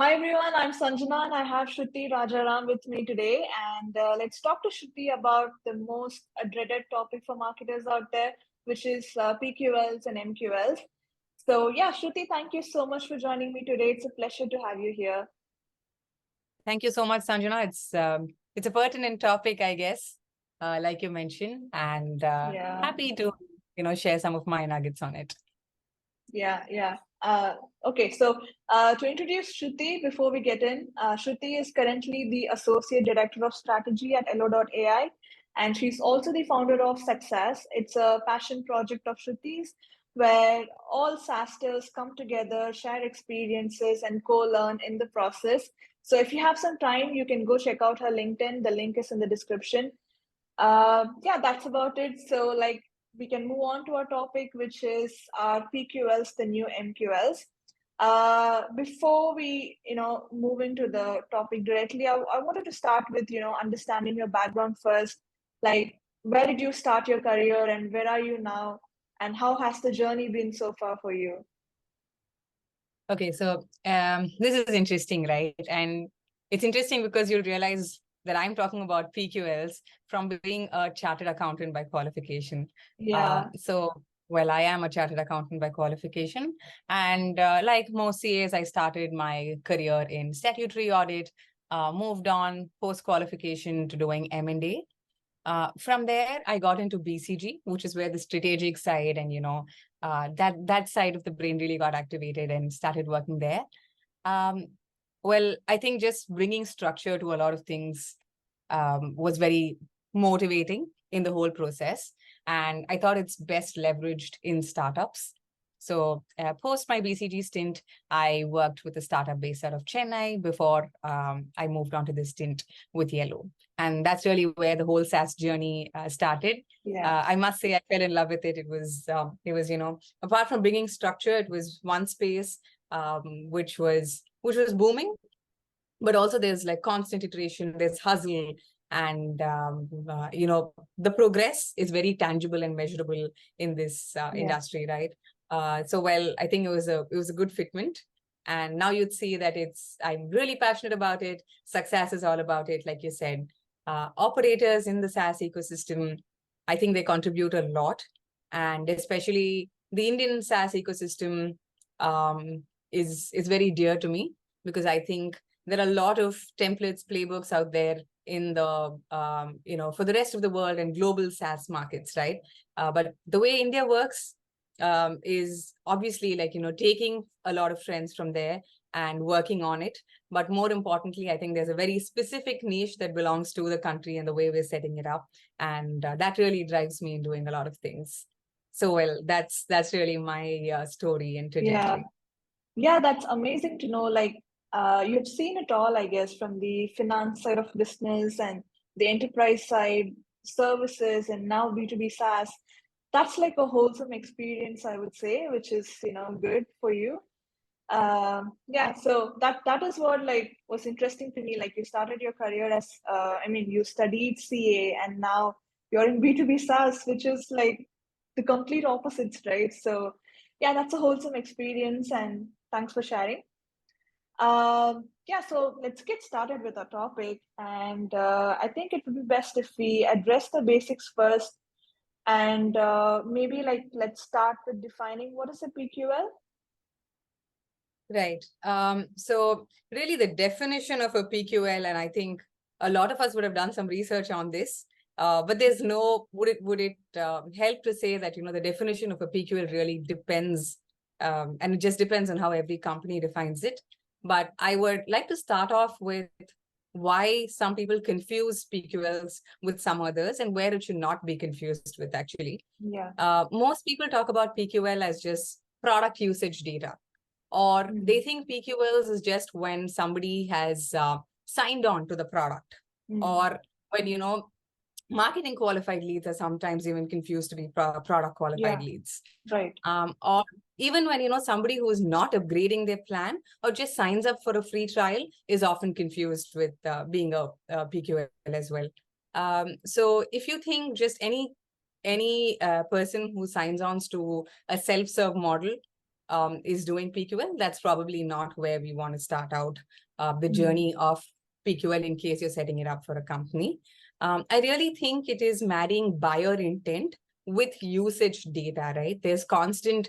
Hi everyone, I'm Sanjana and I have Shruthi Rajaram with me today. And let's talk to Shruthi about the most dreaded topic for marketers out there, which is PQLs and MQLs. So, yeah, Shruthi, thank you so much for joining me today. It's a pleasure to have you here. Thank you so much, Sanjana. It's a pertinent topic, I guess, like you mentioned, and happy to share some of my nuggets on it. Yeah. Okay, so to introduce Shruthi, before we get in, Shruthi is currently the Associate Director of Strategy at Yellow.ai, and she's also the founder of SuccSaaS. It's a passion project of Shruthi's where all SaaS-ters come together, share experiences, and co-learn in the process. So if you have some time, you can go check out her LinkedIn. The link is in the description. Yeah, that's about it. So we can move on to our topic, which is our PQLs, the new MQLs. Before we, move into the topic directly, I wanted to start with, understanding your background first. Like, where did you start your career and where are you now? And how has the journey been so far for you? Okay, so this is interesting, right? And it's interesting because you'll realize that I'm talking about PQLs from being a chartered accountant by qualification. Yeah. Well, I am a chartered accountant by qualification. And like most CAs, I started my career in statutory audit, moved on post-qualification to doing M&A. From there, I got into BCG, which is where the strategic side and, that side of the brain really got activated and started working there. Well, I think just bringing structure to a lot of things was very motivating in the whole process. And I thought it's best leveraged in startups. So post my BCG stint, I worked with a startup based out of Chennai before I moved on to this stint with Yellow. And that's really where the whole SaaS journey started. Yeah. I must say I fell in love with it. It was, apart from bringing structure, it was one space which was booming, but also there's like constant iteration, there's hustle, and the progress is very tangible and measurable in this industry, right? Well, I think it was a good fitment. And now you'd see that I'm really passionate about it. SuccSaaS is all about it, like you said. Operators in the SaaS ecosystem, I think they contribute a lot, and especially the Indian SaaS ecosystem is very dear to me, because I think there are a lot of templates, playbooks out there in the, for the rest of the world and global SaaS markets, right? But the way India works is obviously taking a lot of trends from there and working on it. But more importantly, I think there's a very specific niche that belongs to the country and the way we're setting it up. And that really drives me in doing a lot of things. So, well, that's really my story and trajectory. Yeah, that's amazing to know. You've seen it all, I guess, from the finance side of business and the enterprise side, services, and now B2B SaaS. That's like a wholesome experience, I would say, which is, good for you. Yeah, so that is what was interesting to me. Like you started your career as, you studied CA and now you're in B2B SaaS, which is like the complete opposites, right? So yeah, that's a wholesome experience and thanks for sharing. Yeah, so let's get started with our topic. And I think it would be best if we address the basics first. And maybe let's start with defining what is a PQL. Right. So really the definition of a PQL, and I think a lot of us would have done some research on this, but there's would it help to say that, the definition of a PQL really depends, and it just depends on how every company defines it. But I would like to start off with why some people confuse PQLs with some others and where it should not be confused with, actually. Yeah. Most people talk about PQL as just product usage data, or they think PQLs is just when somebody has signed on to the product, or when, marketing qualified leads are sometimes even confused to be product qualified leads. Right. Or even when, somebody who is not upgrading their plan or just signs up for a free trial is often confused with being a PQL as well. So if you think just any person who signs on to a self-serve model, is doing PQL, that's probably not where we want to start out the journey of PQL in case you're setting it up for a company. I really think it is marrying buyer intent with usage data, right? There's constant,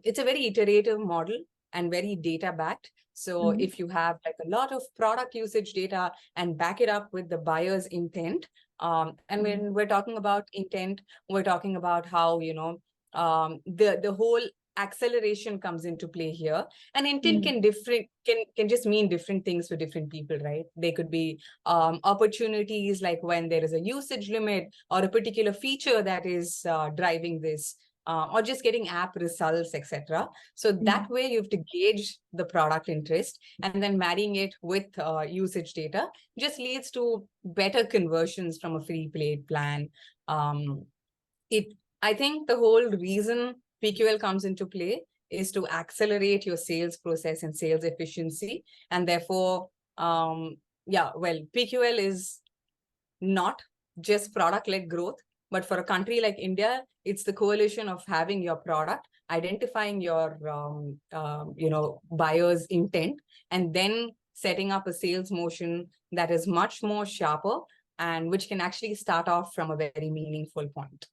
it's a very iterative model and very data backed. So if you have like a lot of product usage data and back it up with the buyer's intent, and when we're talking about intent, we're talking about how, the whole acceleration comes into play here. And intent can just mean different things for different people, right? They could be opportunities like when there is a usage limit or a particular feature that is driving this, or just getting app results, etc. So that way you have to gauge the product interest, and then marrying it with usage data just leads to better conversions from a free paid plan. I think the whole reason PQL comes into play is to accelerate your sales process and sales efficiency. And therefore, PQL is not just product-led growth, but for a country like India, it's the coalition of having your product, identifying your buyer's intent, and then setting up a sales motion that is much more sharper and which can actually start off from a very meaningful point.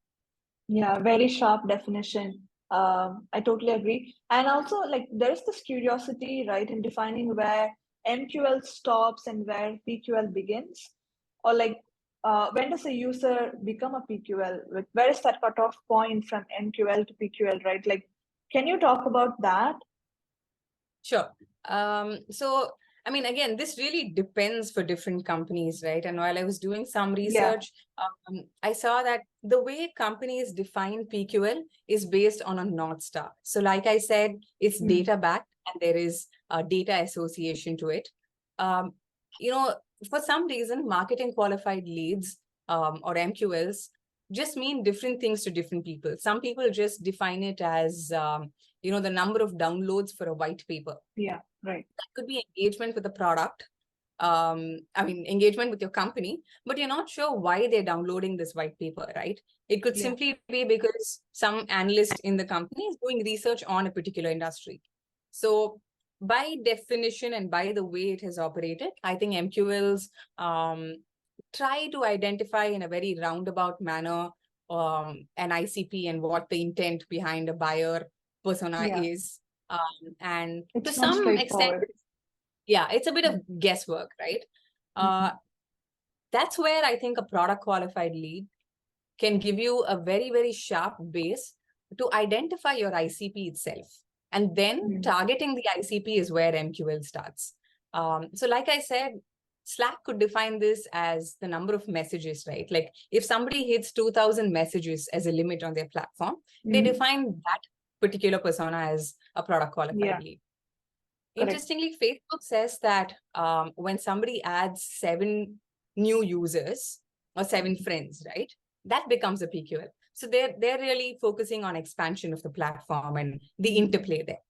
Yeah, very sharp definition. I totally agree. And also, like, there's this curiosity, right, in defining where MQL stops and where PQL begins, or like, when does a user become a PQL? Like, where is that cutoff point from MQL to PQL, right? Like, can you talk about that? Sure. So, I mean, again, this really depends for different companies, right? And while I was doing some research, I saw that the way companies define PQL is based on a North Star. So like I said, it's data backed and there is a data association to it. For some reason, marketing qualified leads or MQLs just mean different things to different people. Some people just define it as the number of downloads for a white paper. Yeah, right. That could be engagement with the product. Engagement with your company, but you're not sure why they're downloading this white paper, right? It could simply be because some analyst in the company is doing research on a particular industry. So by definition and by the way it has operated, I think MQLs try to identify in a very roundabout manner an ICP and what the intent behind a buyer persona is. And it's to some extent, it's a bit of guesswork, right? That's where I think a product qualified lead can give you a very, very sharp base to identify your ICP itself. And then targeting the ICP is where MQL starts. So like I said, Slack could define this as the number of messages, right? Like if somebody hits 2,000 messages as a limit on their platform, they define that particular persona as a product qualified lead. Correct. Interestingly, Facebook says that when somebody adds 7 new users or 7 friends, right, that becomes a PQL. So they're really focusing on expansion of the platform and the interplay there.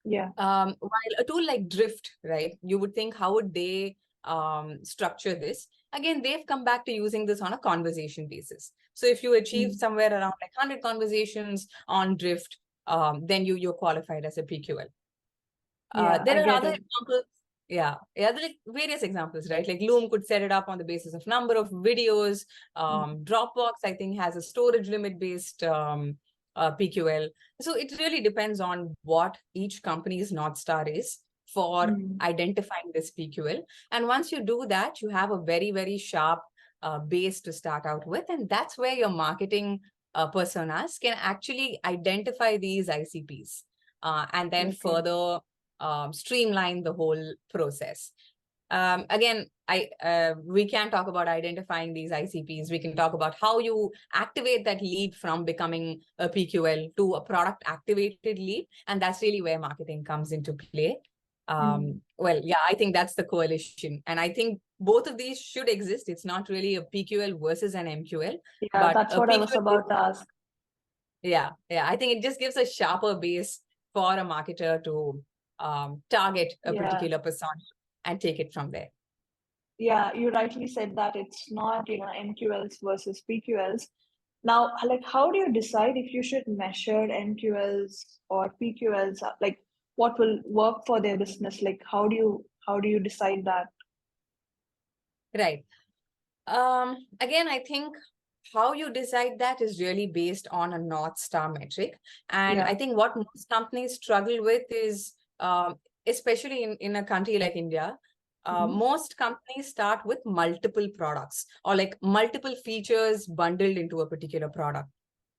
Yeah. While a tool like Drift, right, you would think, how would they structure this? Again, they've come back to using this on a conversation basis. So if you achieve somewhere around like 100 conversations on Drift, then you're qualified as a PQL. There are other examples. There are like various examples, right? Like Loom could set it up on the basis of number of videos. Dropbox, I think, has a storage limit based PQL. So it really depends on what each company's North Star is for identifying this PQL. And once you do that, you have a very, very sharp base to start out with. And that's where your marketing personas can actually identify these ICPs and then further streamline the whole process. Again, we can talk about identifying these ICPs. We can talk about how you activate that lead from becoming a PQL to a product activated lead. And that's really where marketing comes into play. I think that's the coalition. And I think both of these should exist. It's not really a PQL versus an MQL. Yeah, but that's what I was about to ask. Yeah. I think it just gives a sharper base for a marketer to target a particular persona and take it from there. Yeah, you rightly said that it's not, MQLs versus PQLs. Now, like, how do you decide if you should measure MQLs or PQLs? Like, what will work for their business? Like, how do you decide that? Right. Again, I think how you decide that is really based on a North Star metric. And Yeah. I think what most companies struggle with is, especially in a country like India, Mhm. most companies start with multiple products or like multiple features bundled into a particular product.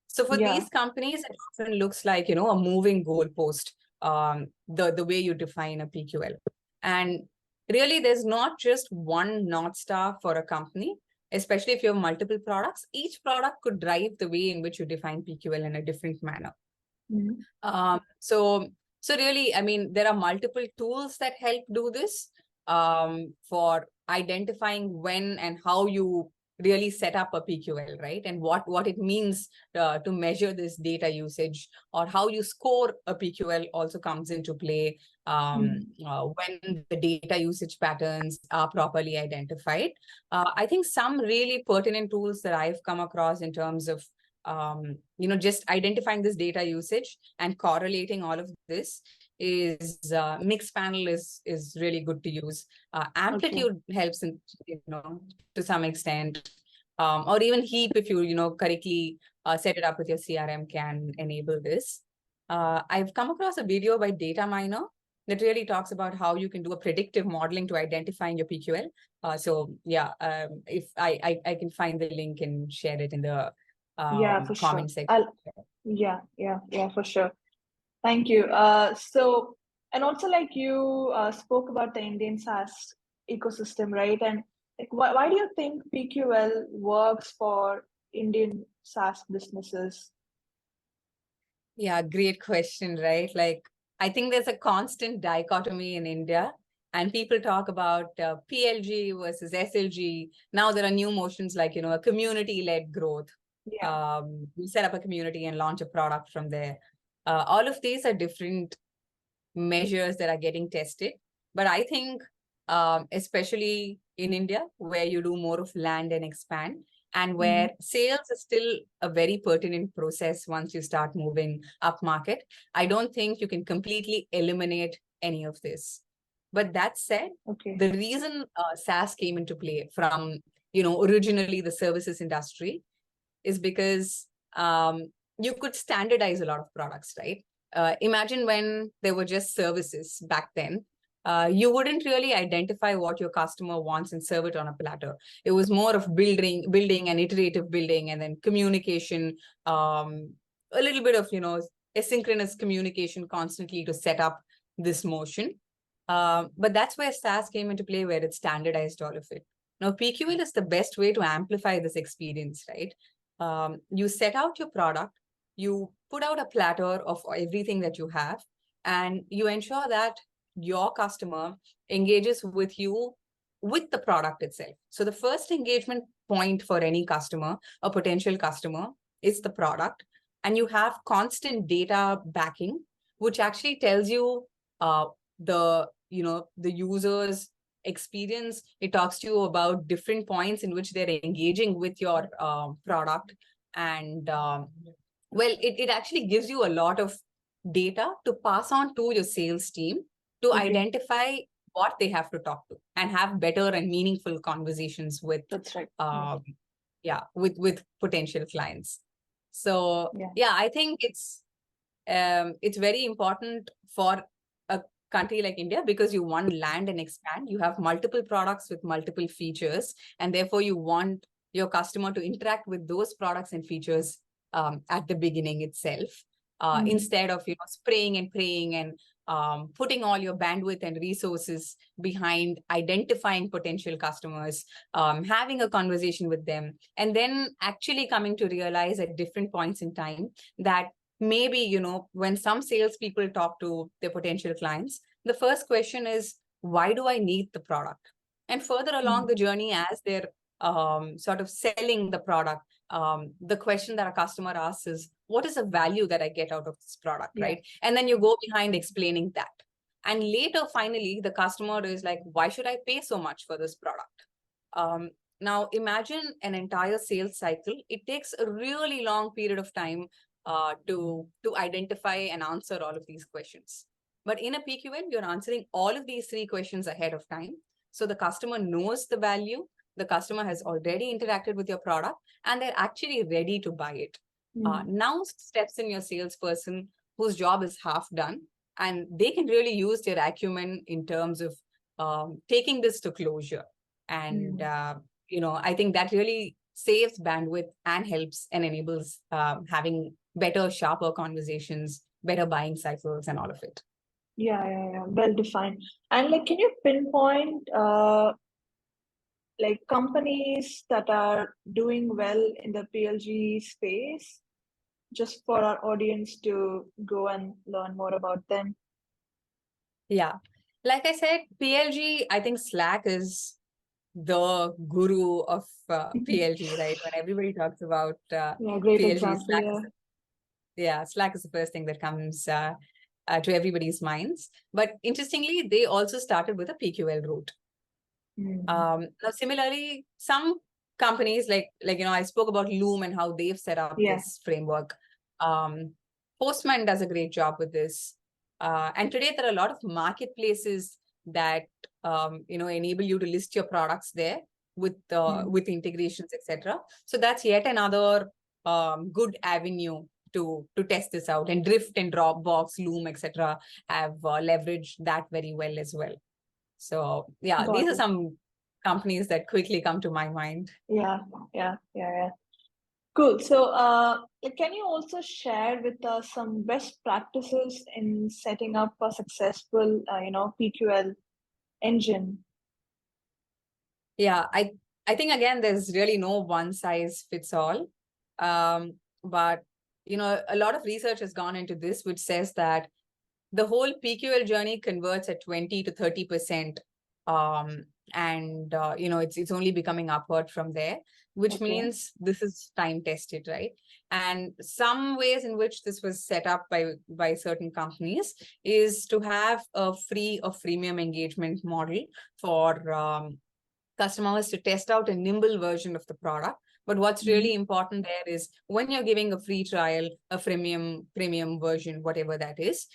So for Yeah. these companies, it often looks like, a moving goalpost, the way you define a PQL. And really, there's not just one North Star for a company, especially if you have multiple products. Each product could drive the way in which you define PQL in a different manner. Mhm. So really, I mean, there are multiple tools that help do this, for identifying when and how you really set up a PQL, right? And what it means to measure this data usage, or how you score a PQL also comes into play, Mhm. when the data usage patterns are properly identified. I think some really pertinent tools that I've come across in terms of just identifying this data usage and correlating all of this is Mixpanel is really good to use. Okay. Amplitude helps in, to some extent, or even Heap, if you correctly set it up with your CRM, can enable this. I've come across a video by Data Miner that really talks about how you can do a predictive modeling to identifying your PQL. So yeah, if I can find the link and share it in the Yeah, for sure. comment section. Yeah, for sure. Thank you. And also, like, you spoke about the Indian SaaS ecosystem, right? And like, why do you think PQL works for Indian SaaS businesses? Yeah, great question, right? Like, I think there's a constant dichotomy in India, and people talk about PLG versus SLG. Now there are new motions like, a community-led growth. Yeah. You set up a community and launch a product from there. All of these are different measures that are getting tested. But I think, especially in India, where you do more of land and expand, and Mm-hmm. where sales is still a very pertinent process once you start moving up market, I don't think you can completely eliminate any of this. But that said, Okay. the reason SaaS came into play from, originally the services industry is because you could standardize a lot of products, right? Imagine when there were just services back then. You wouldn't really identify what your customer wants and serve it on a platter. It was more of building and iterative building, and then communication, a little bit of asynchronous communication constantly to set up this motion. But that's where SaaS came into play, where it standardized all of it. Now, PQL is the best way to amplify this experience, right? You set out your product, you put out a platter of everything that you have, and you ensure that your customer engages with you with the product itself. So the first engagement point for any customer, a potential customer, is the product. And you have constant data backing, which actually tells you the user's experience. It talks to you about different points in which they're engaging with your product. And well, it actually gives you a lot of data to pass on to your sales team to Okay. identify what they have to talk to and have better and meaningful conversations with That's right. Yeah. with potential clients. So Yeah. yeah, I think it's very important for a country like India, because you want land and expand. You have multiple products with multiple features, and therefore you want your customer to interact with those products and features at the beginning itself, Mm-hmm. instead of spraying and praying and putting all your bandwidth and resources behind identifying potential customers, having a conversation with them, and then actually coming to realize at different points in time that maybe, when some salespeople talk to their potential clients, the first question is, why do I need the product? And further along Mm-hmm. the journey, as they're sort of selling the product, the question that a customer asks is, what is the value that I get out of this product, Yeah. right? And then you go behind explaining that. And later, finally, the customer is like, why should I pay so much for this product? Um, Now imagine an entire sales cycle. It takes a really long period of time to identify and answer all of these questions. But in a PQL, you're answering all of these 3 questions ahead of time. So the customer knows the value, the customer has already interacted with your product, and they're actually ready to buy it. Now steps in your salesperson whose job is half done, and they can really use their acumen in terms of taking this to closure. And I think that really saves bandwidth and helps and enables having better, sharper conversations, better buying cycles, and all of it. Yeah. Well defined. And like, can you pinpoint like companies that are doing well in the PLG space, just for our audience to go and learn more about them? Yeah. Like I said, PLG, I think Slack is the guru of PLG, right? When everybody talks about Great PLG, example. Slack is the first thing that comes to everybody's minds. But interestingly, they also started with a PQL route. Now, similarly, some companies like I spoke about Loom and how they've set up this framework. Postman does a great job with this. And today there are a lot of marketplaces that enable you to list your products there with integrations, etc. So that's yet another good avenue to test this out. And Drift and Dropbox, Loom, etc. have leveraged that very well as well. So these are some companies that quickly come to my mind. Yeah. Cool. So can you also share with us some best practices in setting up a successful PQL engine? Yeah, I think again there's really no one size fits all. But a lot of research has gone into this, which says that the whole PQL journey converts at 20 to 30%. It's only becoming upward from there, which means this is time tested, right? And some ways in which this was set up by certain companies is to have a free or freemium engagement model for customers to test out a nimble version of the product. But what's really important there is when you're giving a free trial, a premium version, whatever that is,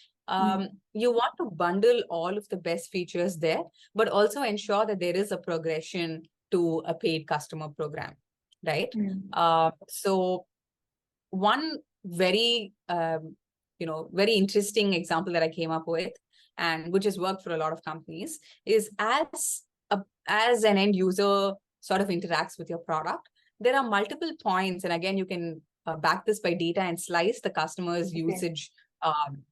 you want to bundle all of the best features there, but also ensure that there is a progression to a paid customer program, right? So one very, very interesting example that I came up with, and which has worked for a lot of companies, is as an end user sort of interacts with your product, there are multiple points. And again, you can back this by data and slice the customer's usage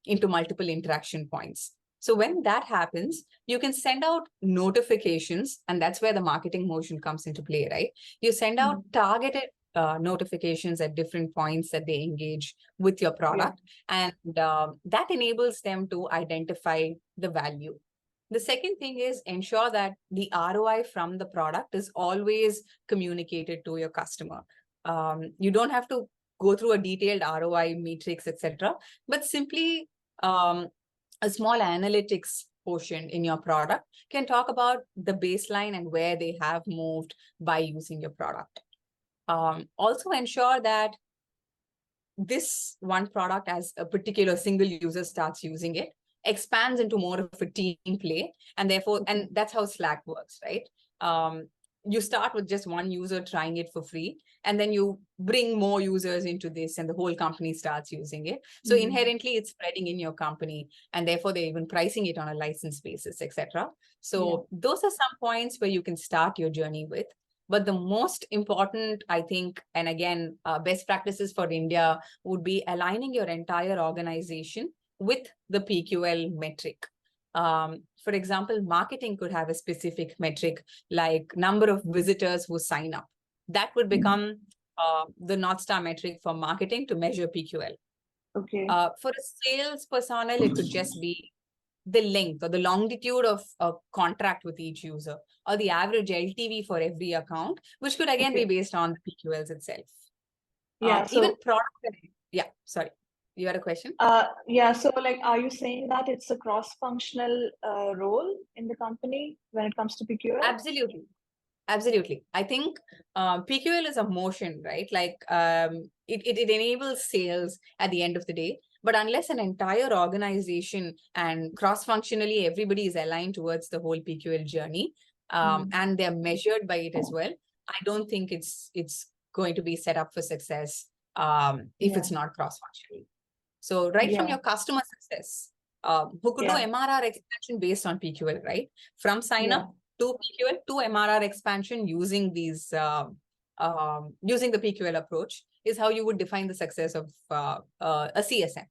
into multiple interaction points. So when that happens, you can send out notifications, and that's where the marketing motion comes into play, right? You send out targeted notifications at different points that they engage with your product, and that enables them to identify the value. The second thing is ensure that the ROI from the product is always communicated to your customer. You don't have to go through a detailed ROI matrix, etc., but simply a small analytics portion in your product can talk about the baseline and where they have moved by using your product. Also ensure that this one product, as a particular single user starts using it, expands into more of a team play. And therefore, and that's how Slack works, right? You start with just one user trying it for free, and then you bring more users into this and the whole company starts using it. So inherently it's spreading in your company, and therefore they're even pricing it on a license basis, etc. So those are some points where you can start your journey with. But the most important, I think, and again, best practices for India would be aligning your entire organization with the PQL metric. For example, marketing could have a specific metric like number of visitors who sign up. That would become the North Star metric for marketing to measure PQL. For a sales personnel, it could just be the length or the longitude of a contract with each user, or the average LTV for every account, which could again be based on the PQLs itself. Even product. Sorry. You had a question? So like, are you saying that it's a cross-functional role in the company when it comes to PQL? Absolutely. Absolutely. I think PQL is a motion, right? Like it enables sales at the end of the day. But unless an entire organization and cross-functionally everybody is aligned towards the whole PQL journey, and they're measured by it as well, I don't think it's going to be set up for success if it's not cross-functional. So right from Yeah. your customer success, who could do MRR expansion based on PQL, right? From sign up to PQL to MRR expansion using these using the PQL approach is how you would define the success of a CSM.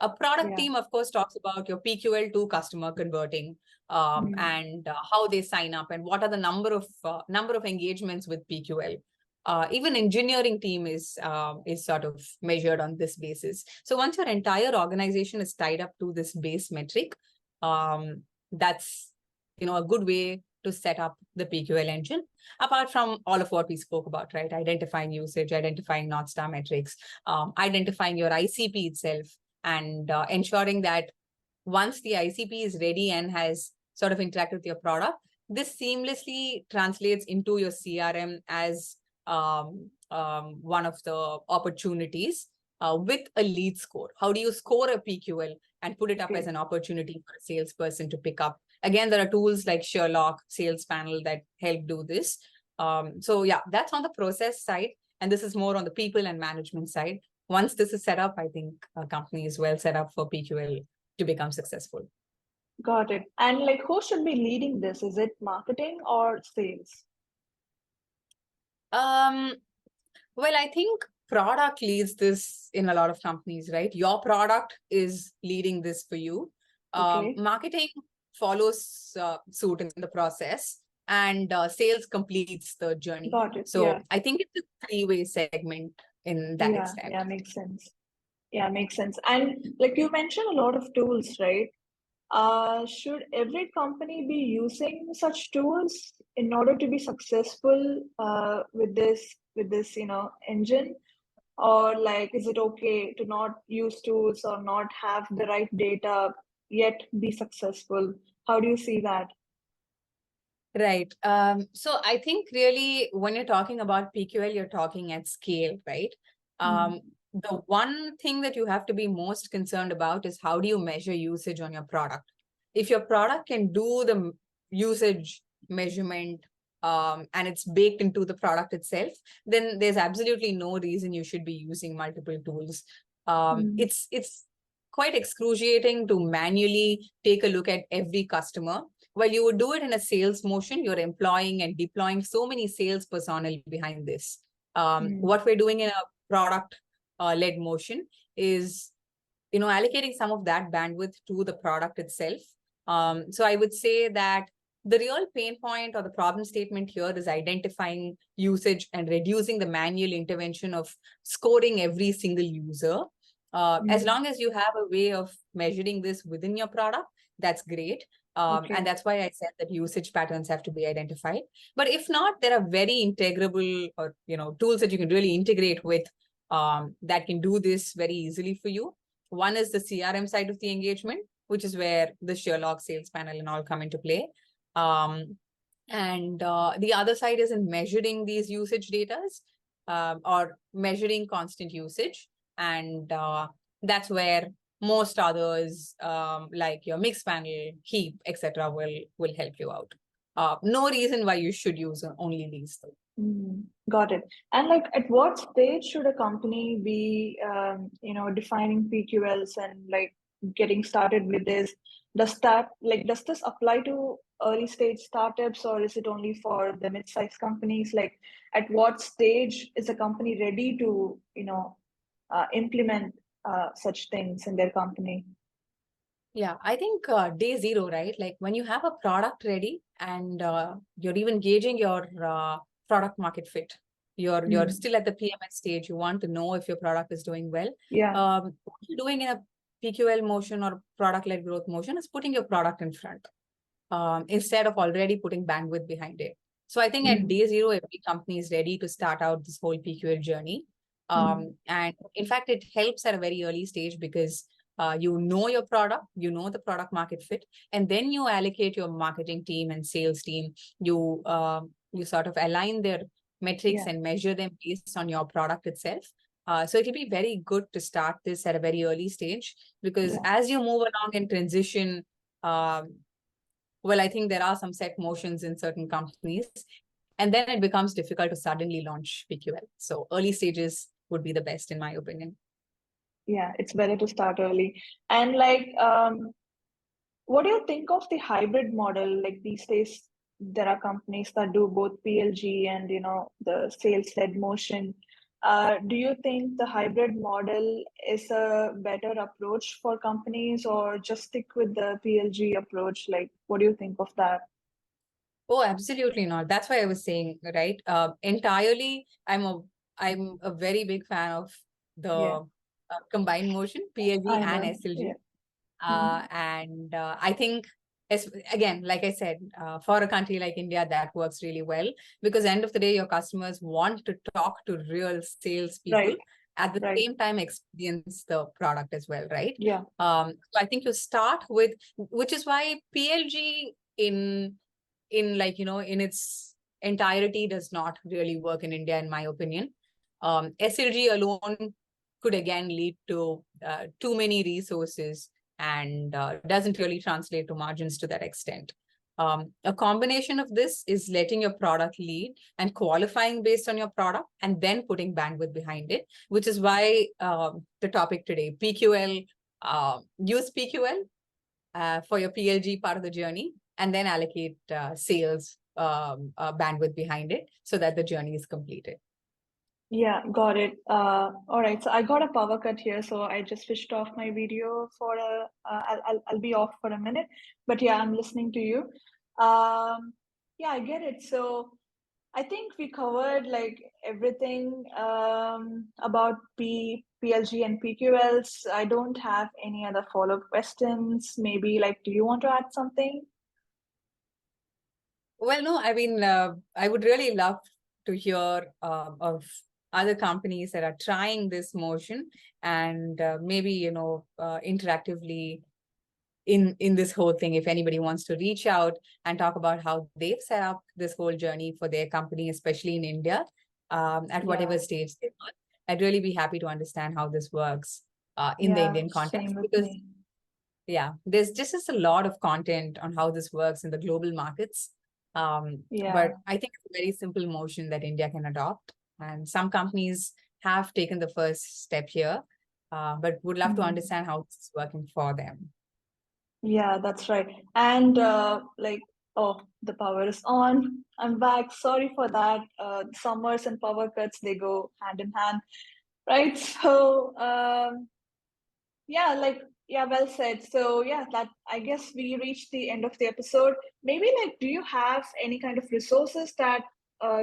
A product team, of course, talks about your PQL to customer converting and how they sign up and what are the number of engagements with PQL. Even engineering team is sort of measured on this basis. So once your entire organization is tied up to this base metric, that's a good way to set up the PQL engine. Apart from all of what we spoke about, right? Identifying usage, identifying North Star metrics, identifying your ICP itself, and ensuring that once the ICP is ready and has sort of interacted with your product, this seamlessly translates into your CRM as one of the opportunities with a lead score. How do you score a PQL and put it up as an opportunity for a salesperson to pick up? Again, there are tools like Sherlock, Sales Panel that help do this. So yeah, that's on the process side. And this is more on the people and management side. Once this is set up, I think a company is well set up for PQL to become successful. Got it. And like, who should be leading this? Is it marketing or sales? Well, I think product leads this in a lot of companies, right? Your product is leading this for you. Marketing follows suit in the process, and sales completes the journey. Got it. So I think it's a three-way segment in that extent. Yeah, makes sense. Yeah, makes sense. And like you mentioned a lot of tools, right? Should every company be using such tools in order to be successful with this engine? Or like, is it okay to not use tools or not have the right data yet be successful? How do you see that? Right. So I think really when you're talking about PQL, you're talking at scale, right? The one thing that you have to be most concerned about is how do you measure usage on your product? If your product can do the usage measurement and it's baked into the product itself, then there's absolutely no reason you should be using multiple tools. It's quite excruciating to manually take a look at every customer. While you would do it in a sales motion, you're employing and deploying so many sales personnel behind this. What we're doing in a product-led motion is, allocating some of that bandwidth to the product itself. So I would say that the real pain point or the problem statement here is identifying usage and reducing the manual intervention of scoring every single user. As long as you have a way of measuring this within your product, that's great. And that's why I said that usage patterns have to be identified. But if not, there are very integrable or tools that you can really integrate with that can do this very easily for you. One is the CRM side of the engagement, which is where the Sherlock, Sales Panel and all come into play. And the other side is in measuring these usage datas or measuring constant usage. And that's where most others like your mix panel, heap, etc. will help you out. No reason why you should use only these though. Got it. And like, at what stage should a company be, defining PQLs and like getting started with this? Does this apply to early stage startups, or is it only for the mid-sized companies? Like, at what stage is a company ready to, implement such things in their company? Yeah, I think day zero, right? Like when you have a product ready and you're even gauging your product market fit. You're still at the PMS stage. You want to know if your product is doing well. What you're doing in a PQL motion or product-led growth motion is putting your product in front instead of already putting bandwidth behind it. So I think at day zero, every company is ready to start out this whole PQL journey. And in fact, it helps at a very early stage because you know your product, you know the product market fit, and then you allocate your marketing team and sales team. You you sort of align their metrics and measure them based on your product itself. So it will be very good to start this at a very early stage, because as you move along and transition, well, I think there are some set motions in certain companies, and then it becomes difficult to suddenly launch PQL. So early stages would be the best, in my opinion. Yeah, it's better to start early. And like, what do you think of the hybrid model? Like these days, there are companies that do both PLG and, you know, the sales-led motion. Do you think the hybrid model is a better approach for companies, or just stick with the PLG approach? Like, what do you think of that? Oh, absolutely not. That's why I was saying, right? Entirely, I'm a very big fan of the combined motion, PLG I and know. SLG. Mhm. And I think, again, like I said, for a country like India, that works really well, because end of the day, your customers want to talk to real salespeople, Right. at the Right. same time experience the product as well, right? Yeah. So I think you start with, which is why PLG in like, you know, in its entirety does not really work in India, in my opinion. SLG alone could again lead to too many resources, and doesn't really translate to margins to that extent. A combination of this is letting your product lead and qualifying based on your product, and then putting bandwidth behind it, which is why the topic today, PQL, use PQL for your PLG part of the journey, and then allocate sales bandwidth behind it so that the journey is completed. Yeah, got it. All right, so I got a power cut here, so I just switched off my video for a. I'll be off for a minute, but yeah, I'm listening to you. Yeah, I get it. So I think we covered like everything about PLG and PQLs. I don't have any other follow-up questions. Maybe like, do you want to add something? Well, no, I mean, I would really love to hear of other companies that are trying this motion, and maybe, you know, interactively in this whole thing, if anybody wants to reach out and talk about how they've set up this whole journey for their company, especially in India, at whatever stage they're on, I'd really be happy to understand how this works in the Yeah, Indian same context, with because me. yeah, there's just a lot of content on how this works in the global markets. Yeah. But I think it's a very simple motion that India can adopt. And some companies have taken the first step here, but would love to Mhm. understand how this is working for them. Yeah, that's right. And like, oh, the power is on. I'm back. Sorry for that. Summers and power cuts, they go hand in hand, right? So, yeah, like, yeah, well said. So, yeah, that I guess we reached the end of the episode. Maybe like, do you have any kind of resources that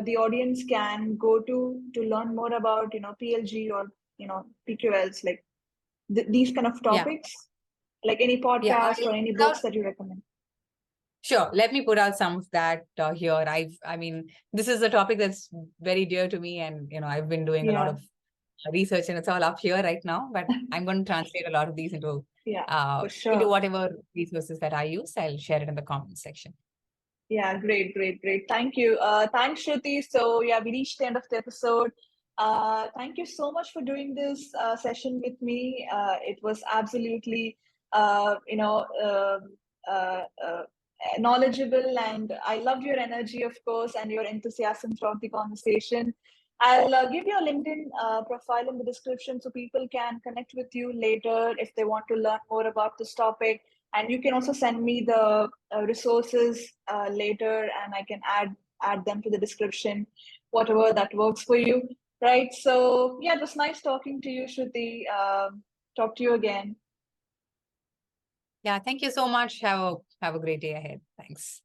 the audience can go to learn more about, you know, PLG or, you know, PQLs, like these kind of Yeah, topics? Like any yeah. podcast or any books that you recommend? Sure. Let me put out some of that here. I mean, this is a topic that's very dear to me, and you know, I've been doing a lot Yeah, of research, and it's all up here right now. But I'm going to translate a lot of these yeah, for into sure. whatever resources that I use. I'll share it in the comments section. Yeah, great, great, great. Thank you. Thanks, Shruti. So yeah, we reached the end of the episode. Thank you so much for doing this session with me. It was absolutely, you know, knowledgeable, and I loved your energy, of course, and your enthusiasm throughout the conversation. I'll give your LinkedIn profile in the description so people can connect with you later if they want to learn more about this topic. And you can also send me the resources later, and I can add them to the description, whatever that works for you. Right. So yeah, it was nice talking to you, Shruti. Talk to you again. Yeah, thank you so much. Have a great day ahead. Thanks.